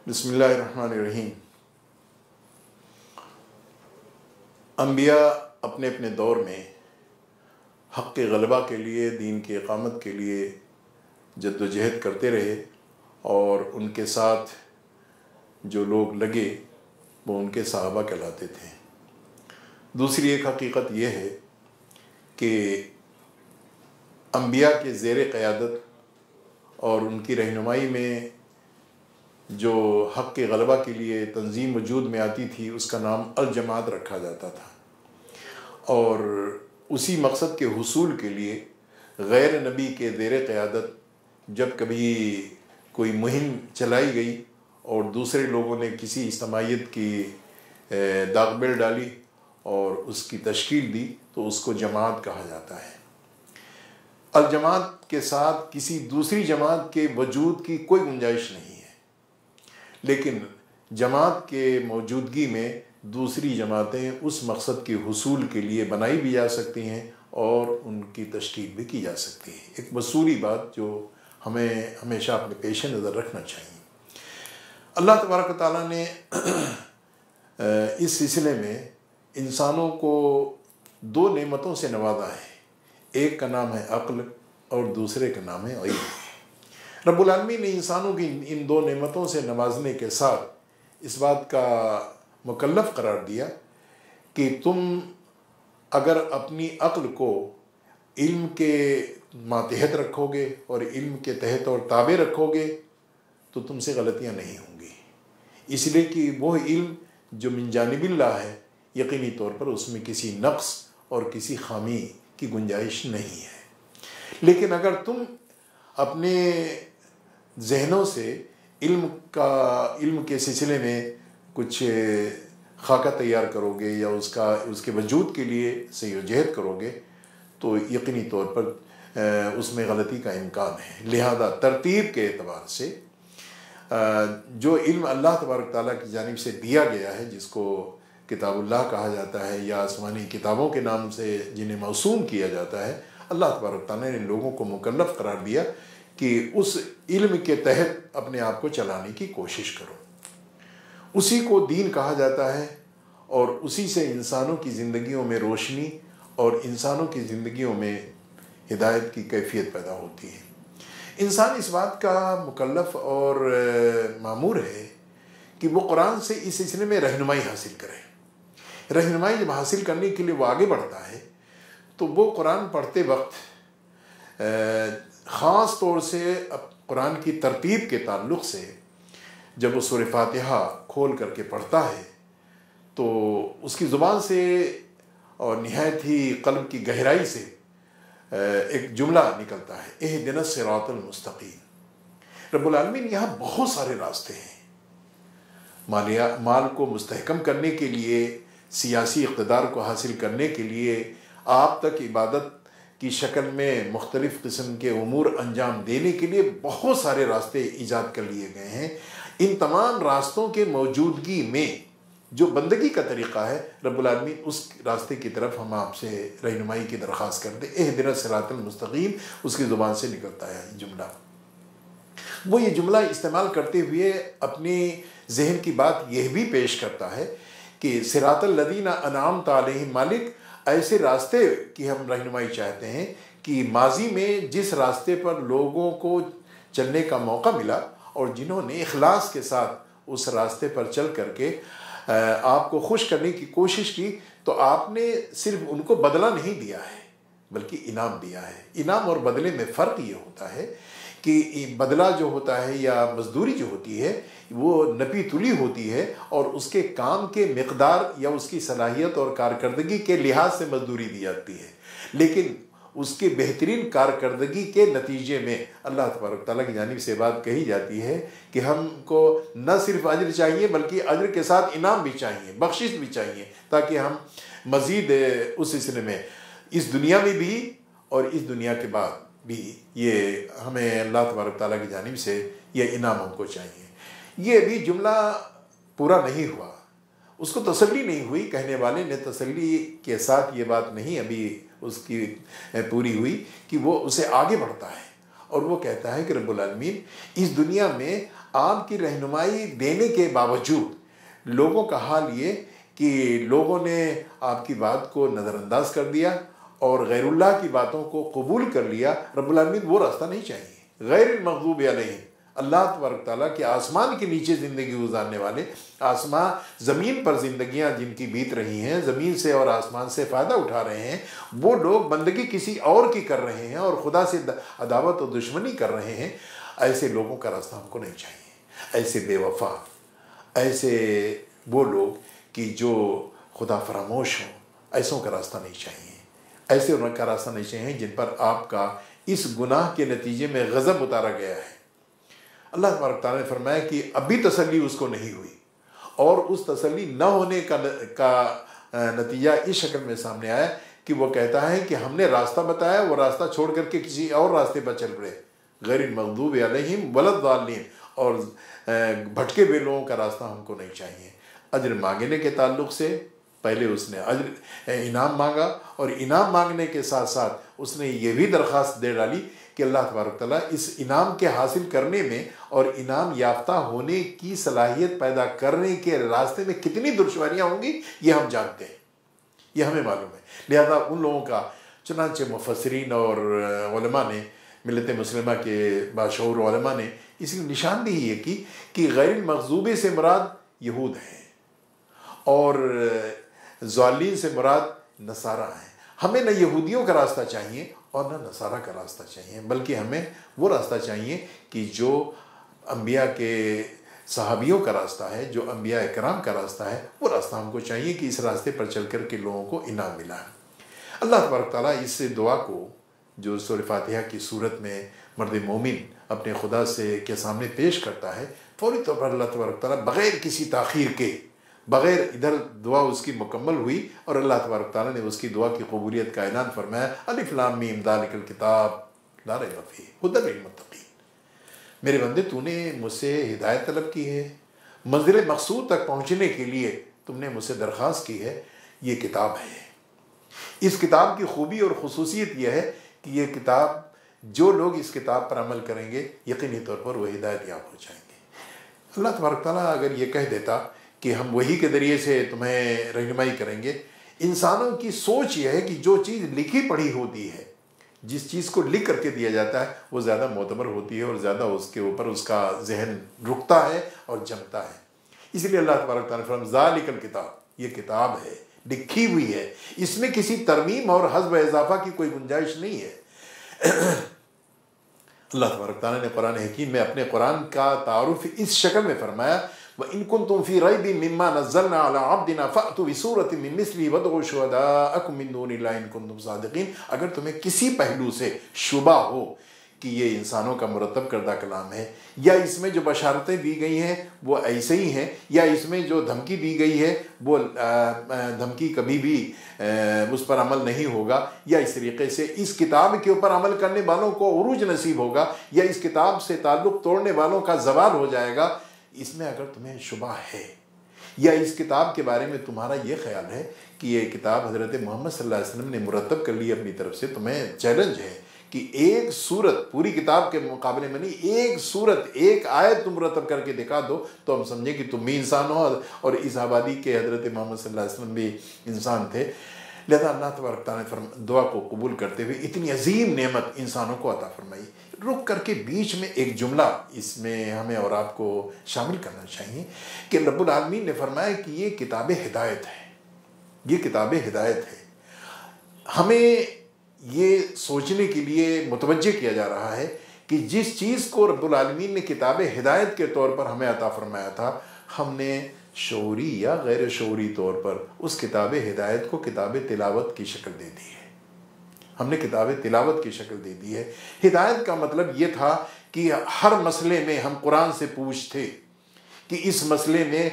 بسم اللہ الرحمن الرحیم۔ انبیاء اپنے اپنے دور میں حق کے غلبہ کے لیے، دین کی اقامت کے لیے جد و جہد کرتے رہے، اور ان کے ساتھ جو لوگ لگے وہ ان کے صحابہ کہلاتے تھے۔ دوسری ایک حقیقت یہ ہے کہ انبیاء کے زیر قیادت اور ان کی رہنمائی میں جو حق کے غلبہ کے لیے تنظیم وجود میں آتی تھی اس کا نام الجماعت رکھا جاتا تھا، اور اسی مقصد کے حصول کے لیے غیر نبی کے زیر قیادت جب کبھی کوئی مہم چلائی گئی اور دوسرے لوگوں نے کسی اجتماعیت کی داغ ڈالی اور اس کی تشکیل دی تو اس کو جماعت کہا جاتا ہے۔ الجماعت کے ساتھ کسی دوسری جماعت کے وجود کی کوئی گنجائش نہیں ہے، لیکن جماعت کے موجودگی میں دوسری جماعتیں اس مقصد کے حصول کے لیے بنائی بھی جا سکتی ہیں اور ان کی تشکیل بھی کی جا سکتی ہے۔ ایک بصوری بات جو ہمیں ہمیشہ اپنے پیش نظر رکھنا چاہیے۔ اللہ تبارک و تعالیٰ نے اس سلسلے میں انسانوں کو دو نعمتوں سے نوازا ہے، ایک کا نام ہے عقل اور دوسرے کا نام ہے علم۔ رب العالمین نے انسانوں کی ان دو نعمتوں سے نوازنے کے ساتھ اس بات کا مکلف قرار دیا کہ تم اگر اپنی عقل کو علم کے ماتحت رکھو گے اور علم کے تحت اور تابع رکھو گے تو تم سے غلطیاں نہیں ہوں گی، اس لیے کہ وہ علم جو من جانب اللہ ہے یقینی طور پر اس میں کسی نقص اور کسی خامی کی گنجائش نہیں ہے۔ لیکن اگر تم اپنے ذہنوں سے علم کے سلسلے میں کچھ خاکہ تیار کرو گے یا اس کے وجود کے لیے سعی و جہد کرو گے تو یقینی طور پر اس میں غلطی کا امکان ہے۔ لہذا ترتیب کے اعتبار سے جو علم اللہ تبارک تعالیٰ کی جانب سے دیا گیا ہے، جس کو کتاب اللہ کہا جاتا ہے یا آسمانی کتابوں کے نام سے جنہیں موسوم کیا جاتا ہے، اللہ تبارک تعالیٰ نے لوگوں کو مکلف قرار دیا کہ اس علم کے تحت اپنے آپ کو چلانے کی کوشش کرو۔ اسی کو دین کہا جاتا ہے اور اسی سے انسانوں کی زندگیوں میں روشنی اور انسانوں کی زندگیوں میں ہدایت کی کیفیت پیدا ہوتی ہے۔ انسان اس بات کا مکلف اور مامور ہے کہ وہ قرآن سے اس سلسلے میں رہنمائی حاصل کرے۔ رہنمائی جب حاصل کرنے کے لیے وہ آگے بڑھتا ہے تو وہ قرآن پڑھتے وقت خاص طور سے قرآن کی ترتیب کے تعلق سے جب وہ سورہ فاتحہ کھول کر کے پڑھتا ہے تو اس کی زبان سے اور نہایت ہی قلب کی گہرائی سے ایک جملہ نکلتا ہے، اہدنا الصراط المستقیم۔ رب العالمین یہاں بہت سارے راستے ہیں، مال کو مستحکم کرنے کے لیے، سیاسی اقتدار کو حاصل کرنے کے لیے، آپ تک عبادت کی شکل میں مختلف قسم کے امور انجام دینے کے لیے بہت سارے راستے ایجاد کر لیے گئے ہیں۔ ان تمام راستوں کے موجودگی میں جو بندگی کا طریقہ ہے، رب العالمین اس راستے کی طرف ہم آپ سے رہنمائی کی درخواست کرتے ہیں۔ اہدنا الصراط المستقیم اس کی زبان سے نکلتا ہے جملہ۔ وہ یہ جملہ استعمال کرتے ہوئے اپنی ذہن کی بات یہ بھی پیش کرتا ہے کہ صراط الذین انعمت علیہم، مالک ایسے راستے کی ہم رہنمائی چاہتے ہیں کہ ماضی میں جس راستے پر لوگوں کو چلنے کا موقع ملا اور جنہوں نے اخلاص کے ساتھ اس راستے پر چل کر کے آپ کو خوش کرنے کی کوشش کی تو آپ نے صرف ان کو بدلہ نہیں دیا ہے بلکہ انعام دیا ہے۔ انعام اور بدلے میں فرق یہ ہوتا ہے کہ بدلہ جو ہوتا ہے یا مزدوری جو ہوتی ہے وہ نپی تلی ہوتی ہے اور اس کے کام کے مقدار یا اس کی صلاحیت اور کارکردگی کے لحاظ سے مزدوری دی جاتی ہے، لیکن اس کے بہترین کارکردگی کے نتیجے میں اللہ تبارک تعالیٰ کی جانب سے بات کہی جاتی ہے کہ ہم کو نہ صرف اجر چاہیے بلکہ اجر کے ساتھ انعام بھی چاہیے، بخشش بھی چاہیے، تاکہ ہم مزید اس سلسلے میں اس دنیا میں بھی اور اس دنیا کے بعد بھی یہ ہمیں اللہ تبارک تعالیٰ کی جانب سے یہ انعام ہم کو چاہیے۔ یہ بھی جملہ پورا نہیں ہوا، اس کو تسلی نہیں ہوئی، کہنے والے نے تسلی کے ساتھ یہ بات نہیں ابھی اس کی پوری ہوئی کہ وہ اسے آگے بڑھتا ہے اور وہ کہتا ہے کہ رب العالمین اس دنیا میں آپ کی رہنمائی دینے کے باوجود لوگوں کا حال یہ کہ لوگوں نے آپ کی بات کو نظر انداز کر دیا اور غیر اللہ کی باتوں کو قبول کر لیا. رب العالمین وہ راستہ نہیں چاہیے. غیر المغضوب علیہم، اللہ تبارک تعالیٰ کے آسمان کے نیچے زندگی گزارنے والے، آسمان زمین پر زندگیاں جن کی بیت رہی ہیں، زمین سے اور آسمان سے فائدہ اٹھا رہے ہیں، وہ لوگ بندگی کسی اور کی کر رہے ہیں اور خدا سے عداوت و دشمنی کر رہے ہیں. ایسے لوگوں کا راستہ ہم کو نہیں چاہیے. ایسے بے وفا، ایسے وہ لوگ کہ جو خدا فراموش ہوں، ایسوں کا راستہ نہیں چاہیے. ایسے ان کا راستہ نہیں چاہیے جن پر آپ کا اس گناہ کے نتیجے میں غضب اتارا گیا ہے. اللہ تبارک تعالیٰ نے فرمایا کہ ابھی تسلی اس کو نہیں ہوئی، اور اس تسلی نہ ہونے کا نتیجہ اس شکل میں سامنے آیا کہ وہ کہتا ہے کہ ہم نے راستہ بتایا، وہ راستہ چھوڑ کر کے کسی اور راستے پر چل پڑے. غیر المغضوب علیہم ولا الضالین، اور بھٹکے ہوئے لوگوں کا راستہ ہم کو نہیں چاہیے. اجر مانگنے کے تعلق سے پہلے اس نے انعام مانگا، اور انعام مانگنے کے ساتھ ساتھ اس نے یہ بھی درخواست دے ڈالی کہ اللہ تبارک تعالیٰ اس انعام کے حاصل کرنے میں اور انعام یافتہ ہونے کی صلاحیت پیدا کرنے کے راستے میں کتنی دشواریاں ہوں گی یہ ہم جانتے ہیں، یہ ہمیں معلوم ہے. لہذا ان لوگوں کا چنانچہ مفسرین اور علماء نے، ملت مسلمہ کے باشعور علماء نے اس کی نشاندہی یہ کی کہ غیر المغضوب سے مراد یہود ہیں اور ضالین سے مراد نصارہ ہیں. ہمیں نہ یہودیوں کا راستہ چاہیے اور نہ نصارہ کا راستہ چاہیے، بلکہ ہمیں وہ راستہ چاہیے کہ جو انبیاء کے صحابیوں کا راستہ ہے، جو انبیاء اکرام کا راستہ ہے، وہ راستہ ہم کو چاہیے کہ اس راستے پر چل کر کے لوگوں کو انعام ملا. اللہ تبارک تعالیٰ اس دعا کو جو سورہ فاتحہ کی صورت میں مرد مومن اپنے خدا سے کے سامنے پیش کرتا ہے، فوری طور پر اللہ تبارک تعالیٰ بغیر کسی تاخیر کے، بغیر ادھر دعا اس کی مکمل ہوئی اور اللہ تبارک تعالیٰ نے اس کی دعا کی قبولیت کا اعلان فرمایا. الف لام میم ذالک الکتاب لا ریب فیہ ھدی للمتقین. میرے بندے، تو نے مجھ سے ہدایت طلب کی ہے، منزل مقصود تک پہنچنے کے لیے تم نے مجھ سے درخواست کی ہے. یہ کتاب ہے. اس کتاب کی خوبی اور خصوصیت یہ ہے کہ یہ کتاب، جو لوگ اس کتاب پر عمل کریں گے یقینی طور پر وہ ہدایت یاب ہو جائیں گے. اللہ تبارک تعالیٰ اگر یہ کہہ دیتا کہ ہم وہی کے ذریعے سے تمہیں رہنمائی کریں گے، انسانوں کی سوچ یہ ہے کہ جو چیز لکھی پڑھی ہوتی ہے، جس چیز کو لکھ کر کے دیا جاتا ہے، وہ زیادہ معتبر ہوتی ہے اور زیادہ اس کے اوپر اس کا ذہن رکتا ہے اور جمتا ہے. اس لیے اللہ تبارک تعالیٰ نے فرمایا ذالک الکتاب، یہ کتاب ہے، لکھی ہوئی ہے، اس میں کسی ترمیم اور حذف اضافہ کی کوئی گنجائش نہیں ہے. اللہ تبارک تعالیٰ نے قرآن حکیم میں اپنے قرآن کا تعارف اس شکل میں فرمایا وَإِن كُنتُم فِي رَيْبٍ مِّمَّا نَزَّلْنَا عَلَىٰ عَبْدِنَا فَأْتُوا بِسُورَةٍ مِّن مِّثْلِهِ وَادْعُوا شُهَدَاءَكُم مِّن دُونِ اللَّهِ إِن كُنتُم صَادِقِينَ. اگر تمہیں کسی پہلو سے شبہ ہو کہ یہ انسانوں کا مرتب کردہ کلام ہے، یا اس میں جو بشارتیں دی گئی ہیں وہ ایسے ہی ہیں، یا اس میں جو دھمکی دی گئی ہے وہ دھمکی کبھی بھی اس پر عمل نہیں ہوگا، یا اس طریقے سے اس کتاب کے اوپر عمل کرنے والوں کو عروج نصیب ہوگا، یا اس کتاب سے تعلق توڑنے والوں کا زوال ہو جائے گا، اس میں اگر تمہیں شبہ ہے، یا اس کتاب کے بارے میں تمہارا یہ خیال ہے کہ یہ کتاب حضرت محمد صلی اللہ علیہ وسلم نے مرتب کر لی اپنی طرف سے، تمہیں چیلنج ہے کہ ایک سورت پوری کتاب کے مقابلے میں نہیں، ایک سورت، ایک آیت تم مرتب کر کے دکھا دو تو ہم سمجھیں کہ تم بھی انسان ہو اور اس آبادی کے حضرت محمد صلی اللہ علیہ وسلم بھی انسان تھے. لہذا اللہ تبارک تعالیٰ نے دعا کو قبول کرتے ہوئے اتنی عظیم نعمت انسانوں کو عطا فرمائی. رک کر کے بیچ میں ایک جملہ اس میں ہمیں اور آپ کو شامل کرنا چاہیے کہ رب العالمین نے فرمایا کہ یہ کتاب ہدایت ہے، یہ کتاب ہدایت ہے. ہمیں یہ سوچنے کے لیے متوجہ کیا جا رہا ہے کہ جس چیز کو رب العالمین نے کتاب ہدایت کے طور پر ہمیں عطا فرمایا تھا، ہم نے شعوری یا غیر شعوری طور پر اس کتاب ہدایت کو کتاب تلاوت کی شکل دے دی ہے. ہم نے کتاب تلاوت کی شکل دے دی ہے. ہدایت کا مطلب یہ تھا کہ ہر مسئلے میں ہم قرآن سے پوچھتے کہ اس مسئلے میں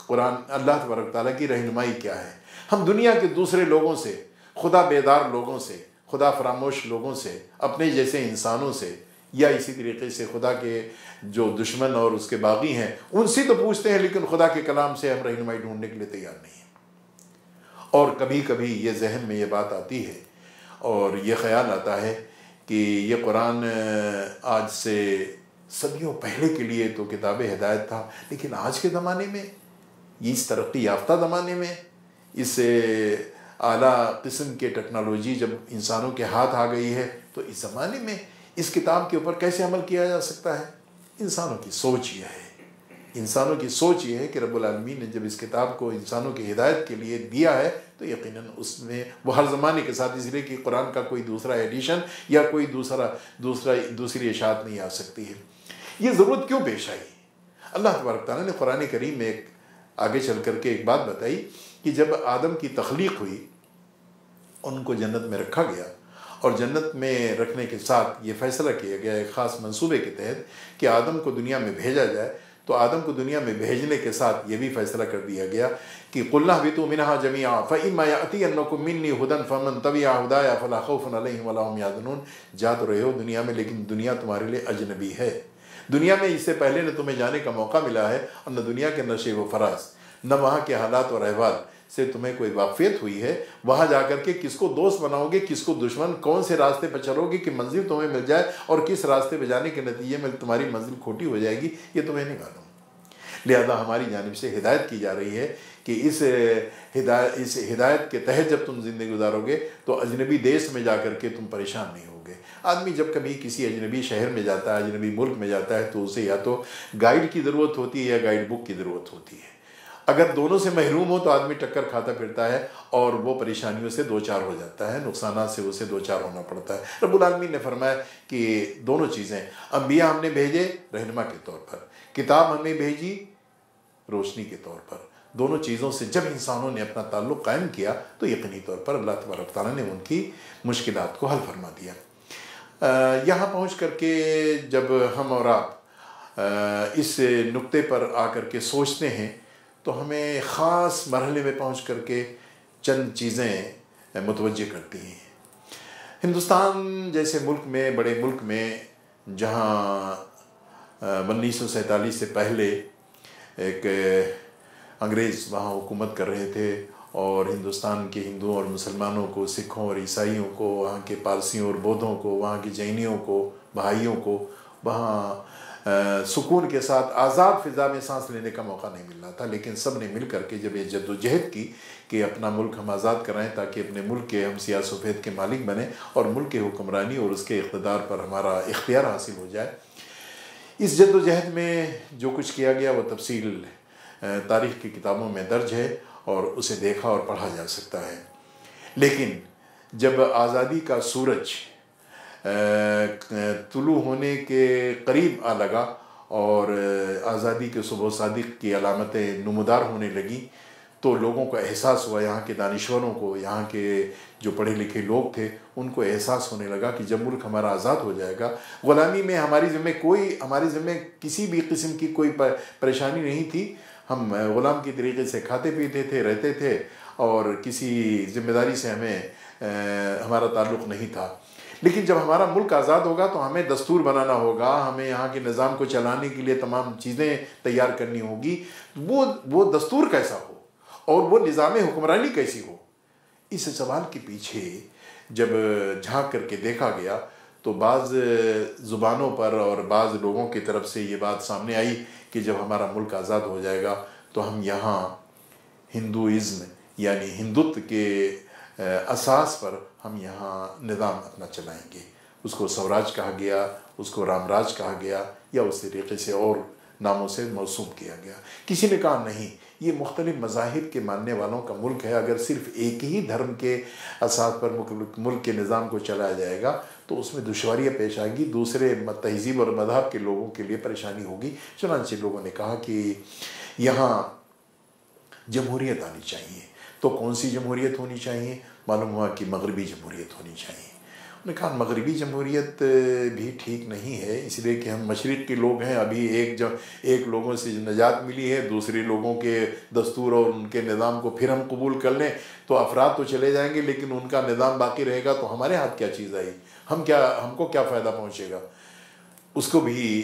قرآن اللہ تبارک تعالیٰ کی رہنمائی کیا ہے. ہم دنیا کے دوسرے لوگوں سے، خدا بیدار لوگوں سے، خدا فراموش لوگوں سے، اپنے جیسے انسانوں سے، یا اسی طریقے سے خدا کے جو دشمن اور اس کے باغی ہیں ان سے تو پوچھتے ہیں، لیکن خدا کے کلام سے ہم رہنمائی ڈھونڈنے کے لیے تیار نہیں ہیں. اور کبھی کبھی یہ ذہن میں یہ بات آتی ہے اور یہ خیال آتا ہے کہ یہ قرآن آج سے صدیوں پہلے کے لیے تو کتاب ہدایت تھا، لیکن آج کے زمانے میں، اس ترقی یافتہ زمانے میں، اس اعلیٰ قسم کے ٹیکنالوجی جب انسانوں کے ہاتھ آ گئی ہے، تو اس زمانے میں اس کتاب کے اوپر کیسے عمل کیا جا سکتا ہے؟ انسانوں کی سوچ یہ ہے، انسانوں کی سوچ یہ ہے کہ رب العالمین نے جب اس کتاب کو انسانوں کی ہدایت کے لیے دیا ہے تو یقیناً اس میں وہ ہر زمانے کے ساتھ، اس لیے کہ قرآن کا کوئی دوسرا ایڈیشن یا کوئی دوسری اشاعت نہیں آ سکتی ہے۔ یہ ضرورت کیوں پیش آئی؟ اللہ تبارک تعالیٰ نے قرآن کریم میں ایک آگے چل کر کے ایک بات بتائی کہ جب آدم کی تخلیق ہوئی، ان کو جنت میں رکھا گیا، اور جنت میں رکھنے کے ساتھ یہ فیصلہ کیا گیا ایک خاص منصوبے کے تحت کہ آدم کو دنیا میں بھیجا جائے، تو آدم کو دنیا میں بھیجنے کے ساتھ یہ بھی فیصلہ کر دیا گیا کہ قُلْنَا اهْبِطُوا مِنْهَا جَمِيعًا فَإِمَّا يَأْتِيَنَّكُم مِّنِّي هُدًى فَمَن تَبِعَ هُدَايَ فَلَا خَوْفٌ عَلَيْهِمْ وَلَا هُمْ يَحْزَنُونَ۔ جا تو رہے ہو دنیا میں، لیکن دنیا تمہارے لیے اجنبی ہے۔ دنیا میں اس سے پہلے نہ تمہیں جانے کا موقع ملا ہے اور نہ دنیا کے نشے و فراز، نہ وہاں کے حالات اور احوال سے تمہیں کوئی واقفیت ہوئی ہے۔ وہاں جا کر کے کس کو دوست بناؤ گے، کس کو دشمن، کون سے راستے پہ چلو گے کہ منزل تمہیں مل جائے اور کس راستے پہ جانے کے نتیجے میں تمہاری منزل کھوٹی ہو جائے گی، یہ تمہیں نہیں معلوم۔ لہذا ہماری جانب سے ہدایت کی جا رہی ہے کہ اس ہدایت کے تحت جب تم زندگی گزارو گے تو اجنبی دیش میں جا کر کے تم پریشان نہیں ہوگے۔ آدمی جب کبھی کسی اجنبی شہر میں جاتا ہے، اجنبی ملک میں جاتا ہے، تو اسے یا تو گائیڈ کی ضرورت ہوتی ہے یا گائیڈ بک کی ضرورت ہوتی ہے۔ اگر دونوں سے محروم ہو تو آدمی ٹکر کھاتا پھرتا ہے اور وہ پریشانیوں سے دوچار ہو جاتا ہے، نقصانات سے اسے دوچار ہونا پڑتا ہے۔ رب العالمین نے فرمایا کہ دونوں چیزیں، انبیاء ہم نے بھیجے رہنما کے طور پر، کتاب ہم نے بھیجی روشنی کے طور پر۔ دونوں چیزوں سے جب انسانوں نے اپنا تعلق قائم کیا تو یقینی طور پر اللہ تبارک تعالیٰ نے ان کی مشکلات کو حل فرما دیا۔ یہاں پہنچ کر کے جب ہم اور آپ اس نقطے پر آ کر کے سوچتے ہیں تو ہمیں خاص مرحلے میں پہنچ کر کے چند چیزیں متوجہ کرتی ہیں۔ ہندوستان جیسے ملک میں، بڑے ملک میں، جہاں 1947 سے پہلے ایک انگریز وہاں حکومت کر رہے تھے اور ہندوستان کے ہندوؤں اور مسلمانوں کو، سکھوں اور عیسائیوں کو، وہاں کے پارسیوں اور بودھوں کو، وہاں کے جینیوں کو، بہائیوں کو وہاں سکون کے ساتھ آزاد فضا میں سانس لینے کا موقع نہیں مل رہا تھا، لیکن سب نے مل کر کے جب یہ جد و جہد کی کہ اپنا ملک ہم آزاد کرائیں تاکہ اپنے ملک کے ہم سیاست و فید کے مالک بنیں اور ملک کے حکمرانی اور اس کے اقتدار پر ہمارا اختیار حاصل ہو جائے، اس جد و جہد میں جو کچھ کیا گیا وہ تفصیل تاریخ کی کتابوں میں درج ہے اور اسے دیکھا اور پڑھا جا سکتا ہے۔ لیکن جب آزادی کا سورج طلوع ہونے کے قریب آ لگا اور آزادی کے صبح صادق کی علامتیں نمودار ہونے لگی تو لوگوں کو احساس ہوا، یہاں کے دانشوروں کو، یہاں کے جو پڑھے لکھے لوگ تھے ان کو احساس ہونے لگا کہ جب ملک ہمارا آزاد ہو جائے گا، غلامی میں ہماری ذمہ کسی بھی قسم کی کوئی پریشانی نہیں تھی، ہم غلام کی طریقے سے کھاتے پیتے تھے، رہتے تھے اور کسی ذمہ داری سے ہمارا تعلق نہیں تھا، لیکن جب ہمارا ملک آزاد ہوگا تو ہمیں دستور بنانا ہوگا، ہمیں یہاں کے نظام کو چلانے کے لیے تمام چیزیں تیار کرنی ہوگی، وہ دستور کیسا ہو اور وہ نظام حکمرانی کیسی ہو۔ اس سوال کے پیچھے جب جھانک کر کے دیکھا گیا تو بعض زبانوں پر اور بعض لوگوں کی طرف سے یہ بات سامنے آئی کہ جب ہمارا ملک آزاد ہو جائے گا تو ہم یہاں ہندوازم یعنی ہندوتو کے اساس پر ہم یہاں نظام اپنا چلائیں گے۔ اس کو سوراج کہا گیا، اس کو رام راج کہا گیا یا اس طریقے سے اور ناموں سے موسوم کیا گیا۔ کسی نے کہا نہیں، یہ مختلف مذاہب کے ماننے والوں کا ملک ہے، اگر صرف ایک ہی دھرم کے اساس پر ملک کے نظام کو چلایا جائے گا تو اس میں دشواریاں پیش آئیں گی، دوسرے تہذیب اور مذہب کے لوگوں کے لیے پریشانی ہوگی۔ چنانچہ لوگوں نے کہا کہ یہاں جمہوریت آنی چاہیے۔ تو کون سی جمہوریت ہونی چاہیے؟ معلوم ہوا کہ مغربی جمہوریت ہونی چاہیے۔ انہوں نے کہا مغربی جمہوریت بھی ٹھیک نہیں ہے، اس لیے کہ ہم مشرق کے لوگ ہیں، ابھی ایک لوگوں سے نجات ملی ہے، دوسرے لوگوں کے دستور اور ان کے نظام کو پھر ہم قبول کر لیں تو افراد تو چلے جائیں گے لیکن ان کا نظام باقی رہے گا تو ہمارے ہاتھ کیا چیز آئی، ہم کو کیا فائدہ پہنچے گا۔ اس کو بھی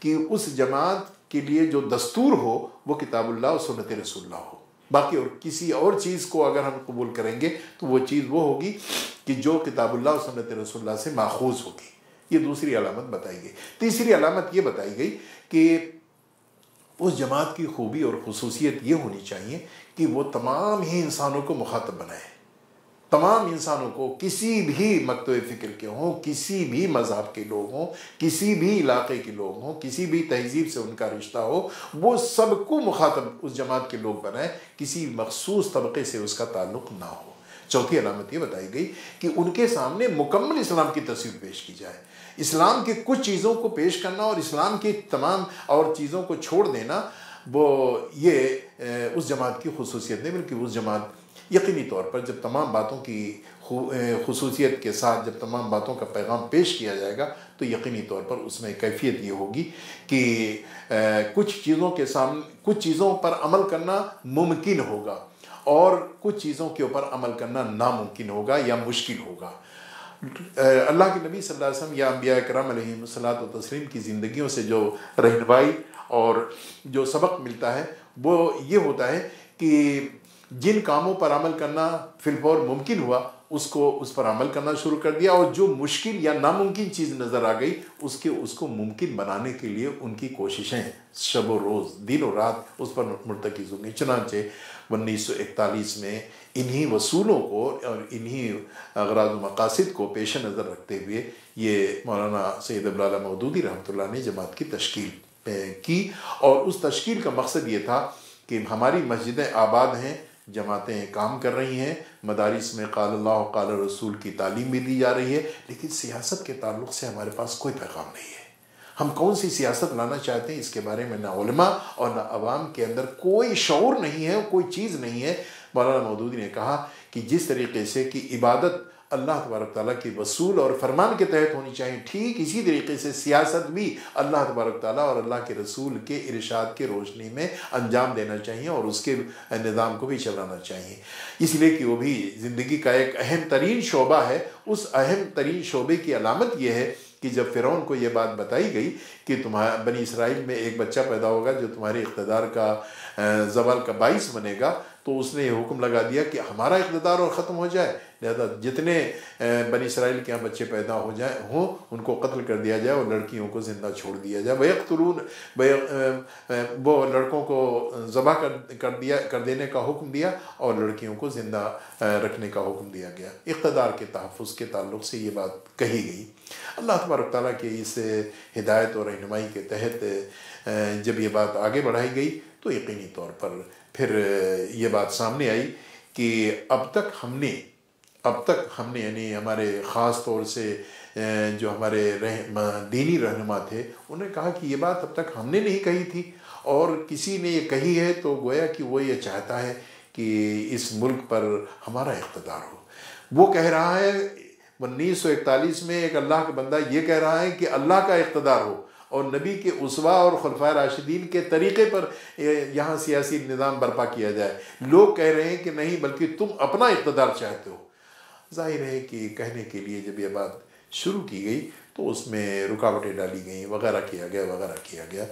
کہ اس جماعت کے لیے جو دستور ہو وہ کتاب اللہ اور سنت رسول اللہ ہو. باقی اور کسی اور چیز کو اگر ہم قبول کریں گے تو وہ چیز وہ ہوگی کہ جو کتاب اللہ اور سنت رسول اللہ سے ماخوذ ہوگی. یہ دوسری علامت بتائی گئی. تیسری علامت یہ بتائی گئی کہ اس جماعت کی خوبی اور خصوصیت یہ ہونی چاہیے کہ وہ تمام ہی انسانوں کو مخاطب بنائے. تمام انسانوں کو، کسی بھی مکتب فکر کے ہوں، کسی بھی مذہب کے لوگ ہوں، کسی بھی علاقے کے لوگ ہوں، کسی بھی تہذیب سے ان کا رشتہ ہو، وہ سب کو مخاطب اس جماعت کے لوگ بنائے، کسی مخصوص طبقے سے اس کا تعلق نہ ہو. چوتھی علامت یہ بتائی گئی کہ ان کے سامنے مکمل اسلام کی تصویر پیش کی جائے. اسلام کی کچھ چیزوں کو پیش کرنا اور اسلام کی تمام اور چیزوں کو چھوڑ دینا وہ یہ اس جماعت کی خصوصیت نہیں، بلکہ اس جماعت یقینی طور پر جب تمام باتوں کی خصوصیت کے ساتھ جب تمام باتوں کا پیغام پیش کیا جائے گا تو یقینی طور پر اس میں کیفیت یہ ہوگی کہ کچھ چیزوں پر عمل کرنا ممکن ہوگا اور کچھ چیزوں کے اوپر عمل کرنا ناممکن ہوگا یا مشکل ہوگا. اللہ کے نبی صلی اللہ علیہ وسلم یا انبیاء کرام علیہم الصلاۃ والتسلیم کی زندگیوں سے جو رہنمائی اور جو سبق ملتا ہے وہ یہ ہوتا ہے کہ جن کاموں پر عمل کرنا فی الفور ممکن ہوا اس پر عمل کرنا شروع کر دیا، اور جو مشکل یا ناممکن چیز نظر آ گئی اس کو ممکن بنانے کے لیے ان کی کوششیں شب و روز دن و رات اس پر مرتکز ہوں گی. چنانچہ 1941 میں انہی وصولوں کو اور انہی اغراض و مقاصد کو پیش نظر رکھتے ہوئے یہ مولانا سید عبداللہ مودودی رحمۃ اللہ نے جماعت کی تشکیل کی، اور اس تشکیل کا مقصد یہ تھا کہ ہماری مسجدیں آباد ہیں، جماعتیں کام کر رہی ہیں، مدارس میں قال اللہ قال رسول کی تعلیم بھی دی جا رہی ہے، لیکن سیاست کے تعلق سے ہمارے پاس کوئی پیغام نہیں ہے. ہم کون سی سیاست لانا چاہتے ہیں اس کے بارے میں نہ علماء اور نہ عوام کے اندر کوئی شعور نہیں ہے، کوئی چیز نہیں ہے. مولانا مودودی نے کہا کہ جس طریقے سے کہ عبادت اللہ تبارک تعالیٰ کی وصول اور فرمان کے تحت ہونی چاہیے، ٹھیک اسی طریقے سے سیاست بھی اللہ تبارک تعالیٰ اور اللہ کے رسول کے ارشاد کے روشنی میں انجام دینا چاہیے اور اس کے نظام کو بھی چلانا چاہیے، اس لیے کہ وہ بھی زندگی کا ایک اہم ترین شعبہ ہے. اس اہم ترین شعبے کی علامت یہ ہے کہ جب فرعون کو یہ بات بتائی گئی کہ بنی اسرائیل میں ایک بچہ پیدا ہوگا جو تمہارے اقتدار کا زوال کا باعث بنے گا، تو اس نے یہ حکم لگا دیا کہ ہمارا اقتدار اور ختم ہو جائے، لہذا جتنے بنی اسرائیل کے یہاں بچے پیدا ہوں ان کو قتل کر دیا جائے اور لڑکیوں کو زندہ چھوڑ دیا جائے. وہ لڑکوں کو ذبح کر دینے کا حکم دیا اور لڑکیوں کو زندہ رکھنے کا حکم دیا گیا. اقتدار کے تحفظ کے تعلق سے یہ بات کہی گئی. اللہ تبارک تعالیٰ کے اس ہدایت اور رہنمائی کے تحت جب یہ بات آگے بڑھائی گئی تو یقینی طور پر پھر یہ بات سامنے آئی کہ اب تک ہم نے یعنی ہمارے خاص طور سے جو ہمارے دینی رہنما تھے انہوں نے کہا کہ یہ بات اب تک ہم نے نہیں کہی تھی، اور کسی نے یہ کہی ہے تو گویا کہ وہ یہ چاہتا ہے کہ اس ملک پر ہمارا اقتدار ہو. وہ کہہ رہا ہے 1941 میں ایک اللہ کا بندہ یہ کہہ رہا ہے کہ اللہ کا اقتدار ہو اور نبی کے اسوہ اور خلفائے راشدین کے طریقے پر یہاں سیاسی نظام برپا کیا جائے. لوگ کہہ رہے ہیں کہ نہیں بلکہ تم اپنا اقتدار چاہتے ہو. ظاہر ہے کہ کہنے کے لیے جب یہ بات شروع کی گئی تو اس میں رکاوٹیں ڈالی گئیں، وغیرہ کیا گیا.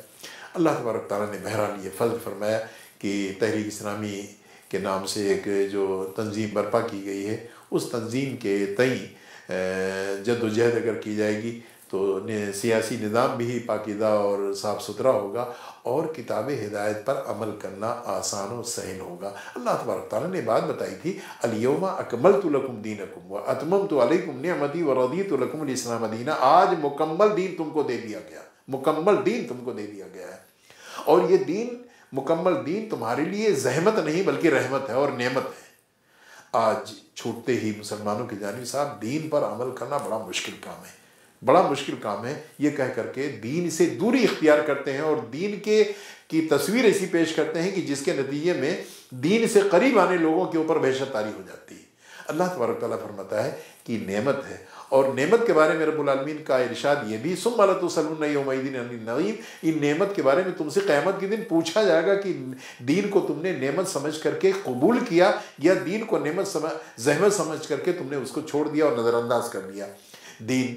اللہ تبارک تعالیٰ نے بہرحال یہ فضل فرمایا کہ تحریک اسلامی کے نام سے ایک جو تنظیم برپا کی گئی ہے، اس تنظیم کے تئیں جد و جہد اگر کی جائے گی تو سیاسی نظام بھی پاکیزہ اور صاف ستھرا ہوگا اور کتاب ہدایت پر عمل کرنا آسان و سہل ہوگا. اللہ تبارک تعالیٰ نے بات بتائی تھی الیوم اکملت لکم دینکم واتممت علیکم نعمتی ورضیت لکم الاسلام دینا. آج مکمل دین تم کو دے دیا گیا ہے، اور یہ دین مکمل دین تمہارے لیے زحمت نہیں بلکہ رحمت ہے اور نعمت ہے. آج چھوٹتے ہی مسلمانوں کی جانب صاحب دین پر عمل کرنا بڑا مشکل کام ہے. یہ کہہ کر کے دین سے دوری اختیار کرتے ہیں اور دین کی تصویر ایسی پیش کرتے ہیں کہ جس کے نتیجے میں دین سے قریب آنے لوگوں کے اوپر وحشت طاری ہو جاتی ہے. اللہ تبارک تعالیٰ فرماتا ہے کہ نعمت ہے، اور نعمت کے بارے میں رب العالمین کا ارشاد یہ بھی ثم لتسألن یومئذ عن النعیم. ان نعمت کے بارے میں تم سے قیامت کے دن پوچھا جائے گا کہ دین کو تم نے نعمت سمجھ کر کے قبول کیا یا دین کو زحمت سمجھ کر کے تم نے اس کو چھوڑ دیا اور نظر انداز کر دیا. دین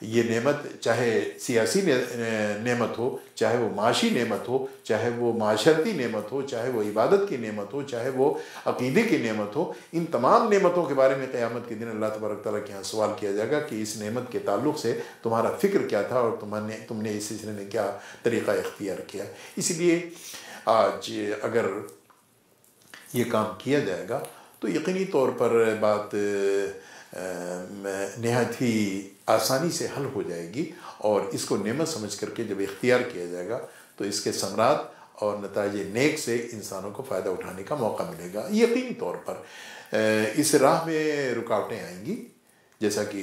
یہ نعمت چاہے سیاسی نعمت ہو، چاہے وہ معاشی نعمت ہو، چاہے وہ معاشرتی نعمت ہو، چاہے وہ عبادت کی نعمت ہو، چاہے وہ عقیدے کی نعمت ہو، ان تمام نعمتوں کے بارے میں قیامت کے دن اللہ تبارک تعالیٰ کے یہاں سوال کیا جائے گا کہ اس نعمت کے تعلق سے تمہارا فکر کیا تھا اور تم نے اس سلسلے میں کیا طریقہ اختیار کیا۔ اس لیے آج اگر یہ کام کیا جائے گا تو یقینی طور پر بات نہایت ہی آسانی سے حل ہو جائے گی، اور اس کو نعمت سمجھ کر کے جب اختیار کیا جائے گا تو اس کے ثمرات اور نتائج نیک سے انسانوں کو فائدہ اٹھانے کا موقع ملے گا۔ یقینی طور پر اس راہ میں رکاوٹیں آئیں گی، جیسا کہ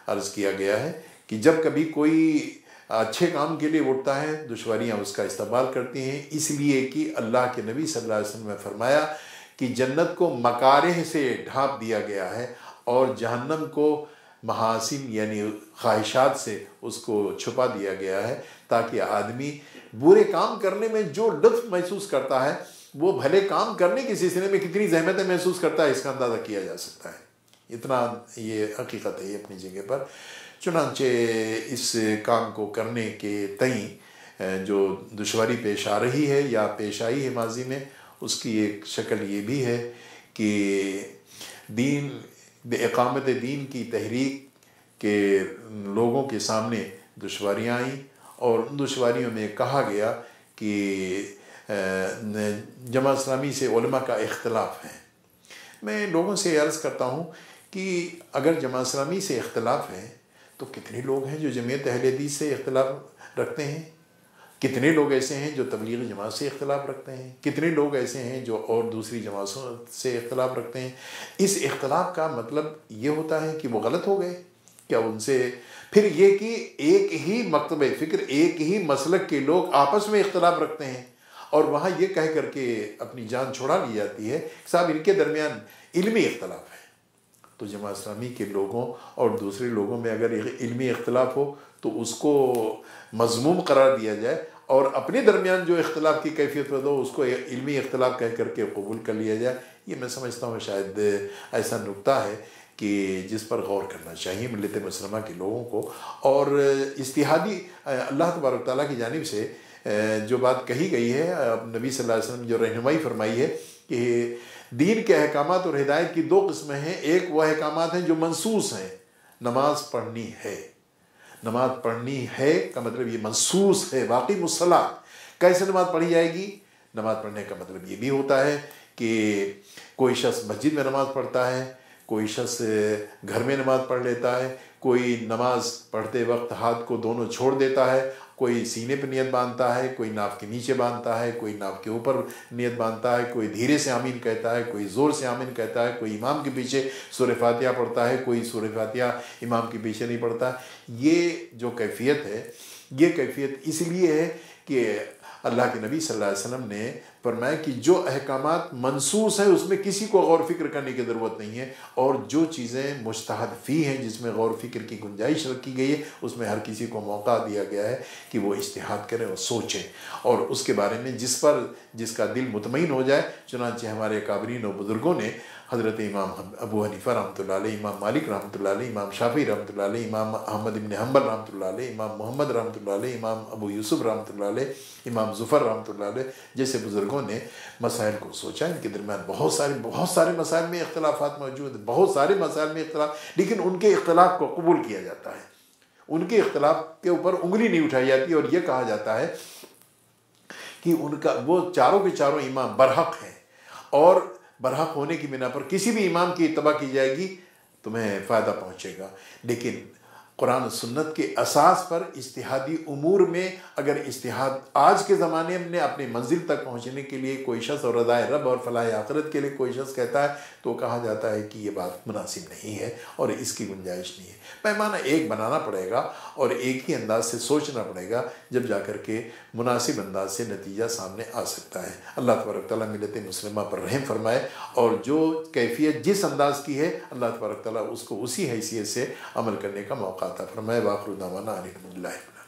عرض کیا گیا ہے کہ جب کبھی کوئی اچھے کام کے لیے اٹھتا ہے دشواریاں اس کا استقبال کرتی ہیں، اس لیے کہ اللہ کے نبی صلی اللہ علیہ وسلم نے فرمایا کہ جنت کو مکارہ سے ڈھانپ دیا گیا ہے اور جہنم کو محاسن یعنی خواہشات سے اس کو چھپا دیا گیا ہے، تاکہ آدمی برے کام کرنے میں جو لطف محسوس کرتا ہے وہ بھلے کام کرنے کے سلسلے میں کتنی زحمتیں محسوس کرتا ہے اس کا اندازہ کیا جا سکتا ہے۔ اتنا یہ حقیقت ہے یہ اپنی جگہ پر۔ چنانچہ اس کام کو کرنے کے تئیں جو دشواری پیش آ رہی ہے یا پیش آئی ہے ماضی میں، اس کی ایک شکل یہ بھی ہے کہ اقامت دین کی تحریک کے لوگوں کے سامنے دشواریاں آئیں، اور ان دشواریوں میں کہا گیا کہ جماعت اسلامی سے علماء کا اختلاف ہے۔ میں لوگوں سے عرض کرتا ہوں کہ اگر جماعت اسلامی سے اختلاف ہے تو کتنے لوگ ہیں جو جمعیت اہل حدیث سے اختلاف رکھتے ہیں، کتنے لوگ ایسے ہیں جو تبلیغ جماعت سے اختلاف رکھتے ہیں، کتنے لوگ ایسے ہیں جو اور دوسری جماعتوں سے اختلاف رکھتے ہیں۔ اس اختلاف کا مطلب یہ ہوتا ہے کہ وہ غلط ہو گئے کیا؟ ان سے پھر یہ کہ ایک ہی مکتب فکر، ایک ہی مسلک کے لوگ آپس میں اختلاف رکھتے ہیں اور وہاں یہ کہہ کر کے اپنی جان چھوڑا لی جاتی ہے صاحب ان کے درمیان علمی اختلاف ہے۔ تو جماعت اسلامی کے لوگوں اور دوسرے لوگوں میں اگر علمی اختلاف ہو تو اس کو مذموم قرار دیا جائے، اور اپنے درمیان جو اختلاف کی کیفیت پیدا ہو اس کو علمی اختلاف کہہ کر کے قبول کر لیا جائے۔ یہ میں سمجھتا ہوں شاید ایسا نکتہ ہے کہ جس پر غور کرنا چاہیے ملت مسلمہ کے لوگوں کو، اور اجتہادی اللہ تبارک تعالیٰ کی جانب سے جو بات کہی گئی ہے، نبی صلی اللہ علیہ وسلم جو رہنمائی فرمائی ہے کہ دین کے احکامات اور ہدایت کی دو قسمیں ہیں، ایک وہ احکامات ہیں جو منسوس ہیں، نماز پڑھنی ہے، نماز پڑھنی ہے کا مطلب یہ منسوس ہے، واقعی الصلاۃ۔ کیسے نماز پڑھی جائے گی؟ نماز پڑھنے کا مطلب یہ بھی ہوتا ہے کہ کوئی شخص مسجد میں نماز پڑھتا ہے، کوئی شخص گھر میں نماز پڑھ لیتا ہے، کوئی نماز پڑھتے وقت ہاتھ کو دونوں چھوڑ دیتا ہے، کوئی سینے پہ نیت باندھتا ہے، کوئی ناف کے نیچے باندھتا ہے، کوئی ناف کے اوپر نیت باندھتا ہے، کوئی دھیرے سے آمین کہتا ہے، کوئی زور سے آمین کہتا ہے، کوئی امام کے پیچھے سورہ فاتحہ پڑھتا ہے، کوئی سورہ فاتحہ امام کے پیچھے نہیں پڑھتا۔ یہ جو کیفیت ہے، یہ کیفیت اس لیے ہے کہ اللہ کے نبی صلی اللہ علیہ وسلم نے فرمایا کہ جو احکامات منسوس ہیں اس میں کسی کو غور فکر کرنے کی ضرورت نہیں ہے، اور جو چیزیں مجتہد فی ہیں جس میں غور فکر کی گنجائش رکھی گئی ہے اس میں ہر کسی کو موقع دیا گیا ہے کہ وہ اجتہاد کریں اور سوچیں، اور اس کے بارے میں جس کا دل مطمئن ہو جائے۔ چنانچہ ہمارے اکابرین و بزرگوں نے حضرت امام ابو حنیفہ رحمۃ اللہ علیہ، امام مالک رحمۃ اللہ علیہ، امام شافعی رحمۃ اللہ علیہ، امام احمد بن حنبل رحمۃ اللہ علیہ، امام محمد رحمۃ اللہ علیہ، امام ابو یوسف رحمۃ اللہ علیہ، امام ظفر رحمۃ اللہ علیہ جیسے بزرگوں نے مسائل کو سوچا۔ ان کے درمیان بہت سارے مسائل میں اختلافات موجود ہیں، بہت سارے مسائل میں اختلاف، لیکن ان کے اختلاف کو قبول کیا جاتا ہے، ان کے اختلاف کے اوپر انگلی نہیں اٹھائی جاتی، اور یہ کہا جاتا ہے کہ وہ چاروں کے چاروں امام برحق ہیں، اور برحق ہونے کی بنا پر کسی بھی امام کی اتباع کی جائے گی تمہیں فائدہ پہنچے گا۔ لیکن قرآن و سنت کے اساس پر اجتہادی امور میں اگر اجتہاد آج کے زمانے میں اپنے منزل تک پہنچنے کے لیے کوئی شخص اور رضائے رب اور فلاح آخرت کے لیے کوئی شخص کہتا ہے تو کہا جاتا ہے کہ یہ بات مناسب نہیں ہے اور اس کی گنجائش نہیں ہے۔ پیمانہ ایک بنانا پڑے گا اور ایک ہی انداز سے سوچنا پڑے گا، جب جا کر کے مناسب انداز سے نتیجہ سامنے آ سکتا ہے۔ اللہ تبارک تعالیٰ ملت مسلمہ پر رحم فرمائے، اور جو کیفیت جس انداز کی ہے اللہ تبارک تعالیٰ اس کو اسی حیثیت سے عمل کرنے کا موقع عطا فرمائے۔ وآخر دعوانا الحمد للہ۔